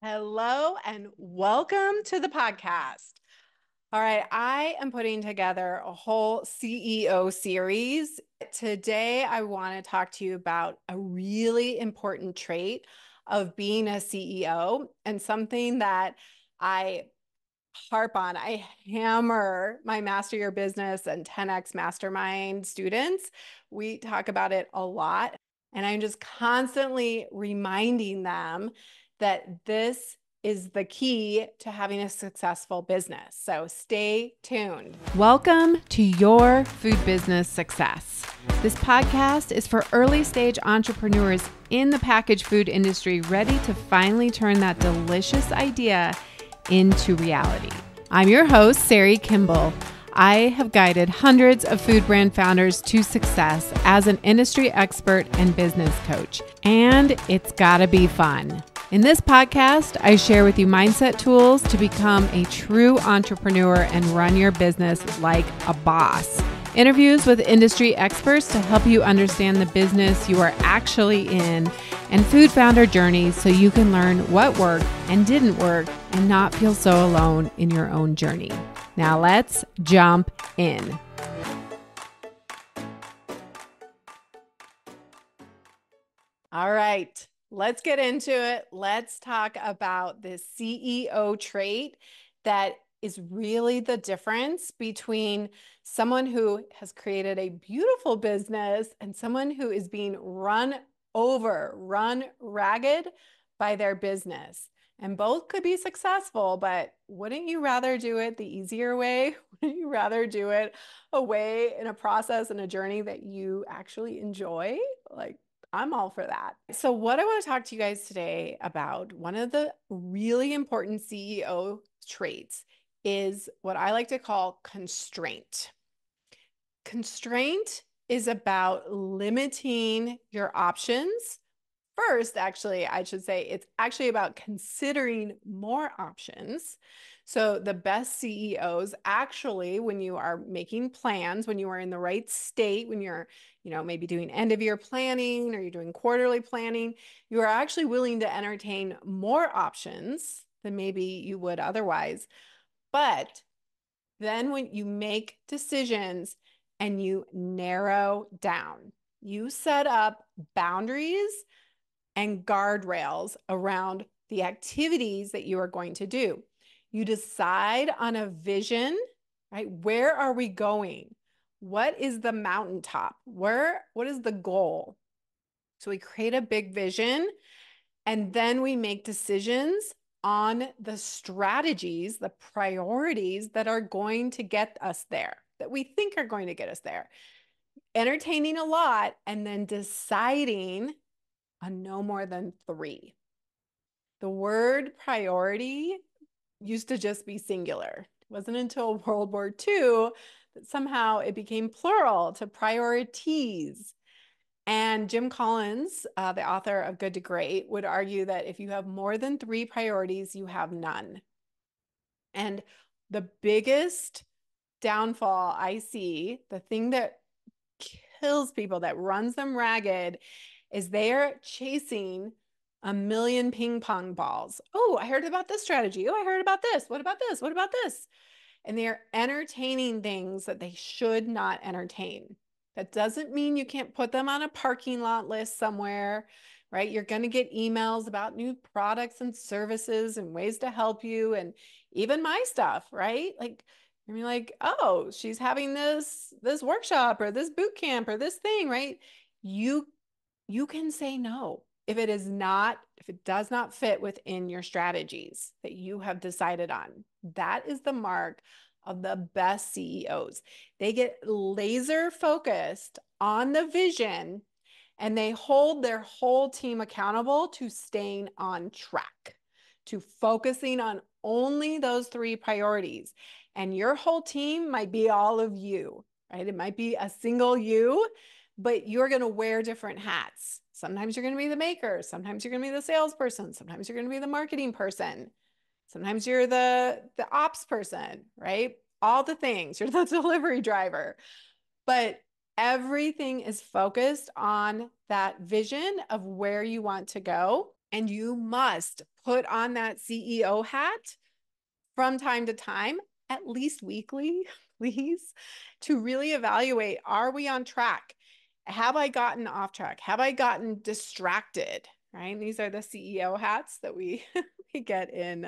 Hello and welcome to the podcast. All right, I am putting together a whole CEO series. Today, I want to talk to you about a really important trait of being a CEO and something that I harp on. I hammer my Master Your Business and 10X Mastermind students. We talk about it a lot, and I'm just constantly reminding them that this is the key to having a successful business. So stay tuned. Welcome to Your Food Business Success. This podcast is for early stage entrepreneurs in the packaged food industry ready to finally turn that delicious idea into reality. I'm your host, Sari Kimbell. I have guided hundreds of food brand founders to success as an industry expert and business coach, and it's gotta be fun. In this podcast, I share with you mindset tools to become a true entrepreneur and run your business like a boss. Interviews with industry experts to help you understand the business you are actually in, and food founder journeys so you can learn what worked and didn't work and not feel so alone in your own journey. Now let's jump in. All right, let's get into it. Let's talk about this CEO trait that is really the difference between someone who has created a beautiful business and someone who is being run ragged by their business. And both could be successful, but wouldn't you rather do it the easier way? Wouldn't you rather do it a way in a process and a journey that you actually enjoy? I'm all for that. So what I want to talk to you guys today about, one of the really important CEO traits is what I like to call constraint. Constraint is about limiting your options. First, actually, I should say it's actually about considering more options. So the best CEOs actually, when you are making plans, when you are in the right state, when you're, maybe doing end of year planning or you're doing quarterly planning, you are actually willing to entertain more options than maybe you would otherwise. But then when you make decisions and you narrow down, you set up boundaries and guardrails around the activities that you are going to do. You decide on a vision, right? Where are we going? What is the mountaintop? What is the goal? So we create a big vision, and then we make decisions on the strategies, the priorities that are going to get us there, that we think are going to get us there. Entertaining a lot and then deciding on no more than 3. The word priority used to just be singular. It wasn't until World War II that somehow it became plural to priorities. And Jim Collins, the author of Good to Great, would argue that if you have more than 3 priorities, you have none. And the biggest downfall I see, the thing that kills people, that runs them ragged, is they're chasing a million ping pong balls. Oh, I heard about this strategy. Oh, I heard about this. What about this? What about this? And they're entertaining things that they should not entertain. That doesn't mean you can't put them on a parking lot list somewhere, right? You're going to get emails about new products and services and ways to help you, and even my stuff, right? You're like, oh, she's having this workshop or this boot camp or this thing, right? You can say no if it does not fit within your strategies that you have decided on. That is the mark of the best CEOs. They get laser focused on the vision, and they hold their whole team accountable to staying on track, to focusing on only those 3 priorities. And your whole team might be all of you, right? It might be a single you, but you're going to wear different hats. Sometimes you're going to be the maker. Sometimes you're going to be the salesperson. Sometimes you're going to be the marketing person. Sometimes you're the ops person, right? All the things. You're the delivery driver. But everything is focused on that vision of where you want to go. And you must put on that CEO hat from time to time, at least weekly, please, to really evaluate, are we on track? Have I gotten off track? Have I gotten distracted? Right? These are the CEO hats that we we get in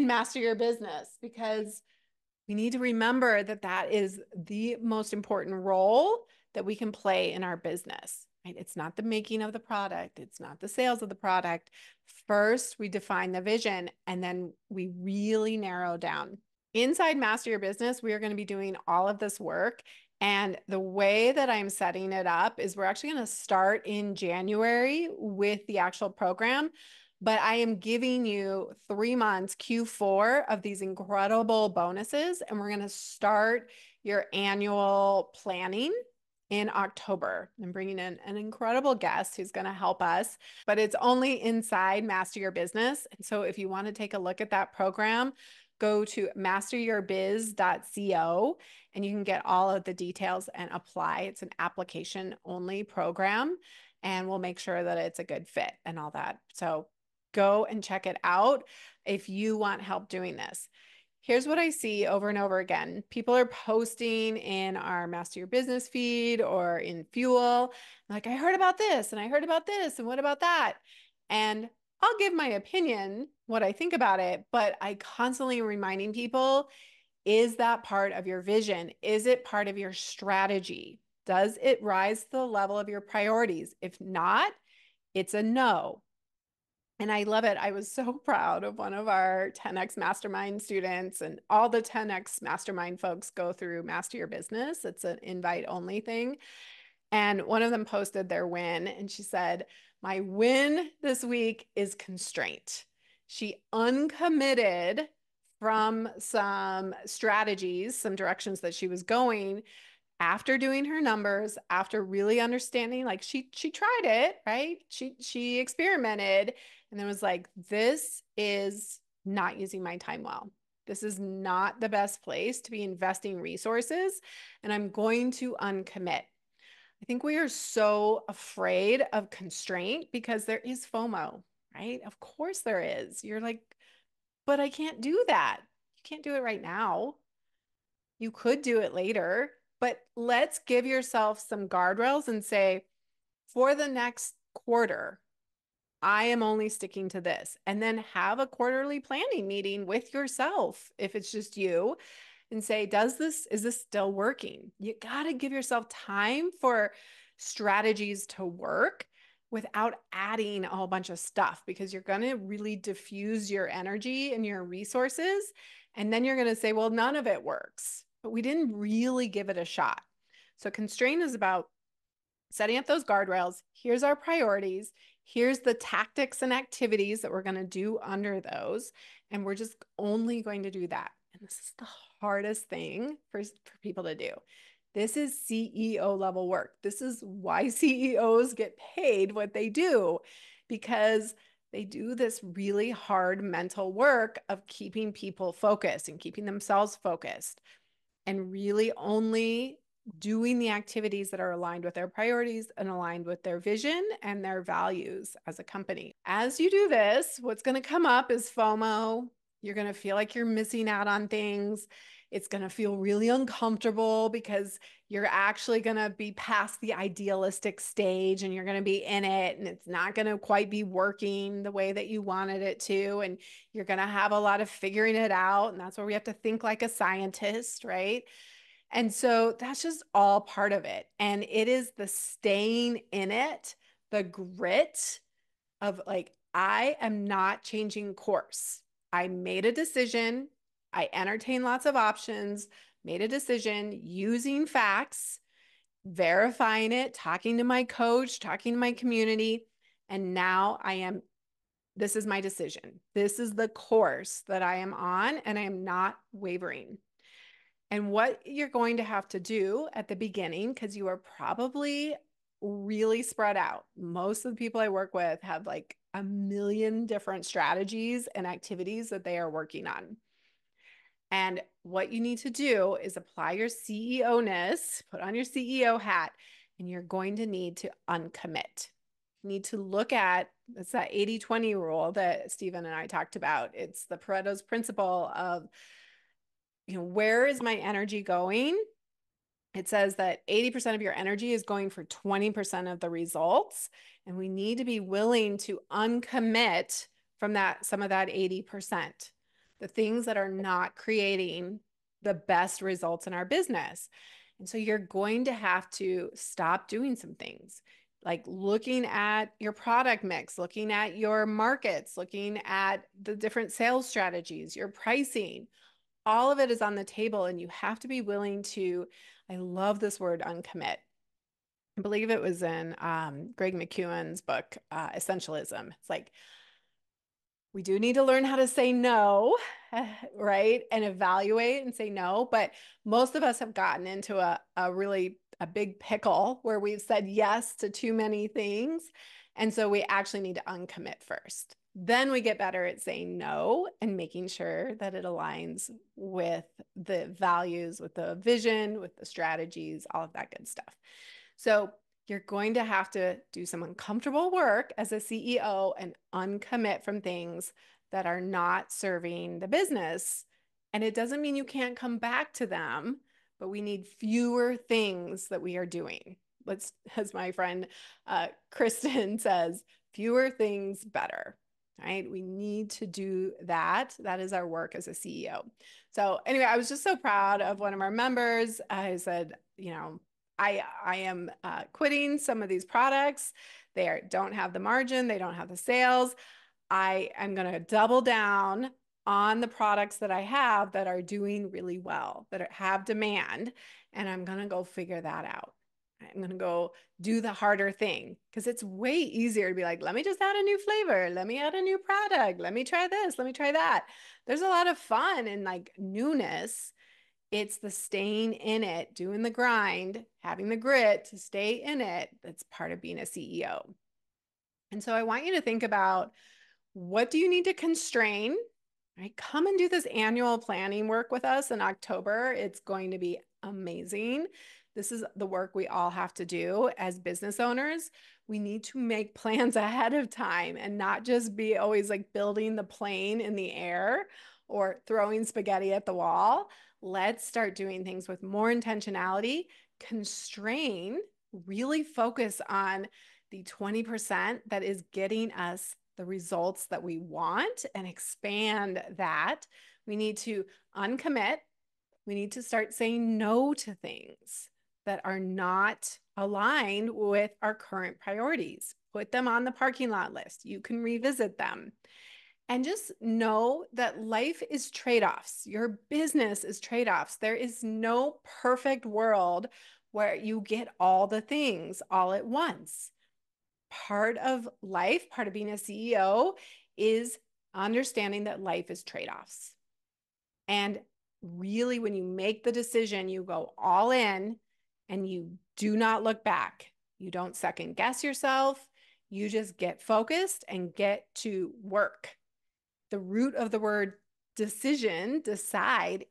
Master Your Business, because we need to remember that that is the most important role that we can play in our business. Right? It's not the making of the product. It's not the sales of the product. First, we define the vision, and then we really narrow down. Inside Master Your Business, we are going to be doing all of this work. And the way that I'm setting it up is we're actually going to start in January with the actual program, but I am giving you 3 months, Q4, of these incredible bonuses. And we're going to start your annual planning in October. I'm bringing in an incredible guest who's going to help us, but it's only inside Master Your Business. And so if you want to take a look at that program, go to masteryourbiz.co and you can get all of the details and apply. It's an application only program, and we'll make sure that it's a good fit and all that. So go and check it out if you want help doing this. Here's what I see over and over again. People are posting in our Master Your Business feed or in Fuel, like, I heard about this and I heard about this and what about that? And I'll give my opinion, what I think about it, but I constantly reminding people, is that part of your vision? Is it part of your strategy? Does it rise to the level of your priorities? If not, it's a no. And I love it. I was so proud of one of our 10X Mastermind students, and all the 10X Mastermind folks go through Master Your Business. It's an invite only thing. And one of them posted their win, and she said, my win this week is constraint. She uncommitted from some strategies, some directions that she was going after doing her numbers, after really understanding, like she tried it, right? She experimented and then was like, this is not using my time well. This is not the best place to be investing resources, and I'm going to uncommit. I think we are so afraid of constraint because there is FOMO, right? Of course there is. You're like, but I can't do that. You can't do it right now. You could do it later, but let's give yourself some guardrails and say, for the next quarter, I am only sticking to this. And then have a quarterly planning meeting with yourself if it's just you, and say, is this still working? You got to give yourself time for strategies to work without adding a whole bunch of stuff, because you're going to really diffuse your energy and your resources. And then you're going to say, well, none of it works, but we didn't really give it a shot. So constraint is about setting up those guardrails. Here's our priorities. Here's the tactics and activities that we're going to do under those. And we're just only going to do that. And this is the hardest thing for people to do. This is CEO level work. This is why CEOs get paid what they do, because they do this really hard mental work of keeping people focused and keeping themselves focused, and really only doing the activities that are aligned with their priorities and aligned with their vision and their values as a company. As you do this, what's going to come up is FOMO. You're going to feel like you're missing out on things. It's going to feel really uncomfortable because you're actually going to be past the idealistic stage and you're going to be in it, and it's not going to quite be working the way that you wanted it to. And you're going to have a lot of figuring it out. And that's where we have to think like a scientist, right? And so that's just all part of it. And it is the staying in it, the grit of like, I am not changing course. I made a decision. I entertained lots of options, made a decision using facts, verifying it, talking to my coach, talking to my community. And now this is my decision. This is the course that I am on, and I am not wavering. And what you're going to have to do at the beginning, because you are probably really spread out. Most of the people I work with have like a million different strategies and activities that they are working on. And what you need to do is apply your CEO-ness, put on your CEO hat, and you're going to need to uncommit. need to look at, it's that 80-20 rule that Stephen and I talked about. It's the Pareto's principle of, where is my energy going? It says that 80% of your energy is going for 20% of the results. And we need to be willing to uncommit from some of that 80%, the things that are not creating the best results in our business. And so you're going to have to stop doing some things, like looking at your product mix, looking at your markets, looking at the different sales strategies, your pricing. All of it is on the table, and you have to be willing to, I love this word, uncommit. I believe it was in Greg McKeown's book, Essentialism. It's like, we do need to learn how to say no, right? And evaluate and say no. But most of us have gotten into a big pickle where we've said yes to too many things. And so we actually need to uncommit first. Then we get better at saying no and making sure that it aligns with the values, with the vision, with the strategies, all of that good stuff. So you're going to have to do some uncomfortable work as a CEO and uncommit from things that are not serving the business. And it doesn't mean you can't come back to them, but we need fewer things that we are doing. Let's, as my friend Kristen says, fewer things better. Right? We need to do that. That is our work as a CEO. So anyway, I was just so proud of one of our members. I said, I am quitting some of these products. They don't have the margin. They don't have the sales. I am going to double down on the products that I have that are doing really well, that have demand. And I'm going to go figure that out. I'm going to go do the harder thing, because it's way easier to be like, let me just add a new flavor. Let me add a new product. Let me try this. Let me try that. There's a lot of fun and like newness. It's the staying in it, doing the grind, having the grit to stay in it. That's part of being a CEO. And so I want you to think about, what do you need to constrain? Right? Come and do this annual planning work with us in October. It's going to be amazing. This is the work we all have to do as business owners. We need to make plans ahead of time and not just be always like building the plane in the air or throwing spaghetti at the wall. Let's start doing things with more intentionality, constrain, really focus on the 20% that is getting us the results that we want and expand that. We need to uncommit. We need to start saying no to things that are not aligned with our current priorities. Put them on the parking lot list. You can revisit them. And just know that life is trade-offs. Your business is trade-offs. There is no perfect world where you get all the things all at once. Part of life, part of being a CEO, is understanding that life is trade-offs. And really, when you make the decision, you go all in and you do not look back. You don't second guess yourself. You just get focused and get to work. The root of the word decision, decide,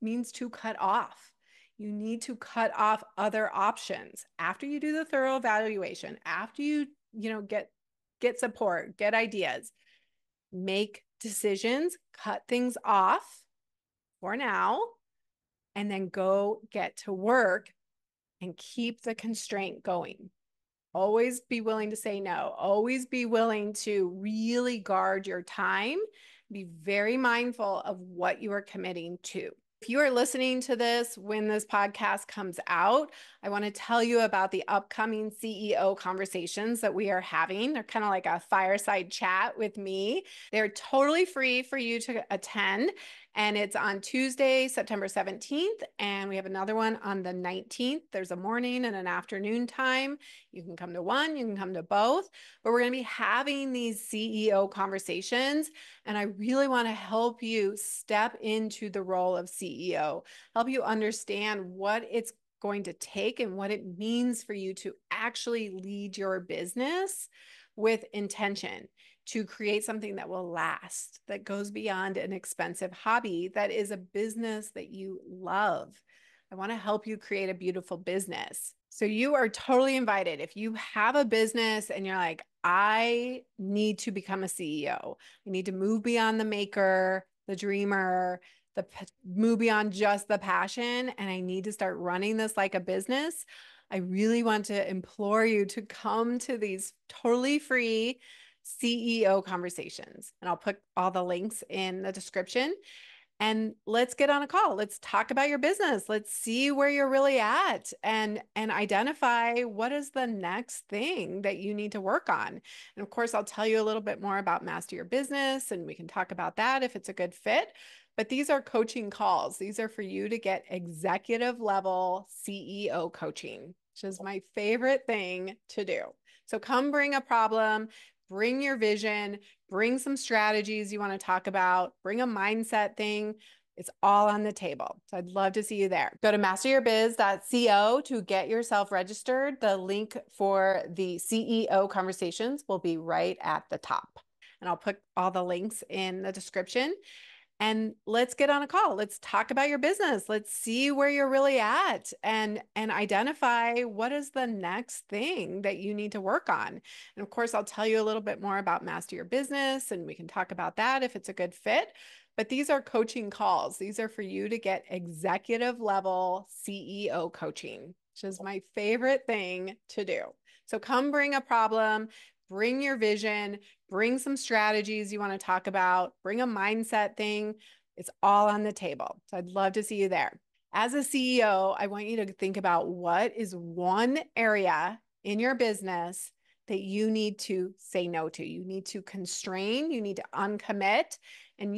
means to cut off. You need to cut off other options after you do the thorough evaluation, after you get support, get ideas, make decisions, cut things off for now, and then go get to work and keep the constraint going. Always be willing to say no. Always be willing to really guard your time. Be very mindful of what you are committing to. If you are listening to this when this podcast comes out, I want to tell you about the upcoming CEO conversations that we are having. They're kind of like a fireside chat with me. They're totally free for you to attend. And it's on Tuesday, September 17th. And we have another one on the 19th. There's a morning and an afternoon time. You can come to one, you can come to both. But we're going to be having these CEO conversations. And I really want to help you step into the role of CEO, help you understand what it's going to take and what it means for you to actually lead your business with intention, to create something that will last, that goes beyond an expensive hobby, that is a business that you love. I want to help you create a beautiful business. So you are totally invited. If you have a business and you're like, I need to become a CEO, I need to move beyond the maker, the dreamer, move beyond just the passion, and I need to start running this like a business, I really want to implore you to come to these totally free CEO conversations. And I'll put all the links in the description. And let's get on a call. Let's talk about your business. Let's see where you're really at and identify what is the next thing that you need to work on. And of course, I'll tell you a little bit more about Master Your Business, and we can talk about that if it's a good fit. But these are coaching calls. These are for you to get executive level CEO coaching, which is my favorite thing to do. So come bring a problem, bring your vision, bring some strategies you want to talk about, bring a mindset thing. It's all on the table. So I'd love to see you there. Go to masteryourbiz.co to get yourself registered. The link for the CEO conversations will be right at the top. And I'll put all the links in the description. And let's get on a call. Let's talk about your business. Let's see where you're really at and identify what is the next thing that you need to work on. And of course, I'll tell you a little bit more about Master Your Business, and we can talk about that if it's a good fit. But these are coaching calls. These are for you to get executive level CEO coaching, which is my favorite thing to do. So come bring a problem, bring your vision, bring some strategies you want to talk about, bring a mindset thing. It's all on the table. So I'd love to see you there. As a CEO, I want you to think about what is one area in your business that you need to say no to. You need to constrain, you need to uncommit, and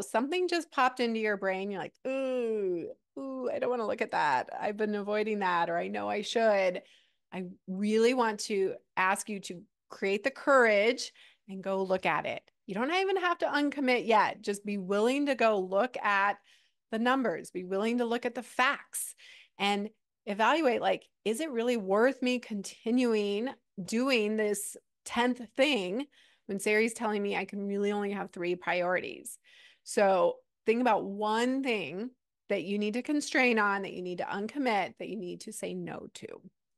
something just popped into your brain. You're like, ooh, I don't want to look at that. I've been avoiding that, or I know I should. I really want to ask you to create the courage and go look at it. You don't even have to uncommit yet. Just be willing to go look at the numbers, be willing to look at the facts and evaluate, like, is it really worth me continuing doing this 10th thing when Sari's telling me I can really only have 3 priorities? So think about one thing that you need to constrain on, that you need to uncommit, that you need to say no to.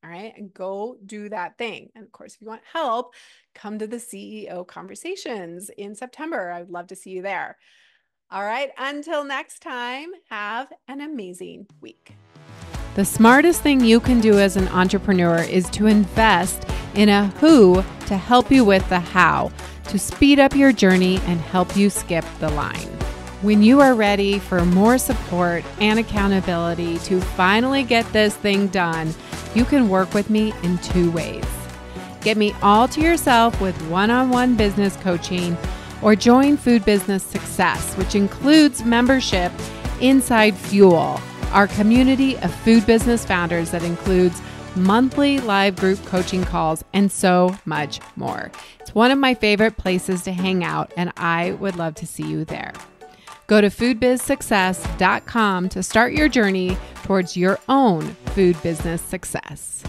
All right. And go do that thing. And of course, if you want help, come to the CEO conversations in September. I'd love to see you there. All right. Until next time, have an amazing week. The smartest thing you can do as an entrepreneur is to invest in a who to help you with the how, to speed up your journey and help you skip the line. When you are ready for more support and accountability to finally get this thing done, you can work with me in 2 ways. Get me all to yourself with one-on-one business coaching, or join Food Business Success, which includes membership inside Fuel, our community of food business founders that includes monthly live group coaching calls and so much more. It's one of my favorite places to hang out, and I would love to see you there. Go to foodbizsuccess.com to start your journey towards your own food business success.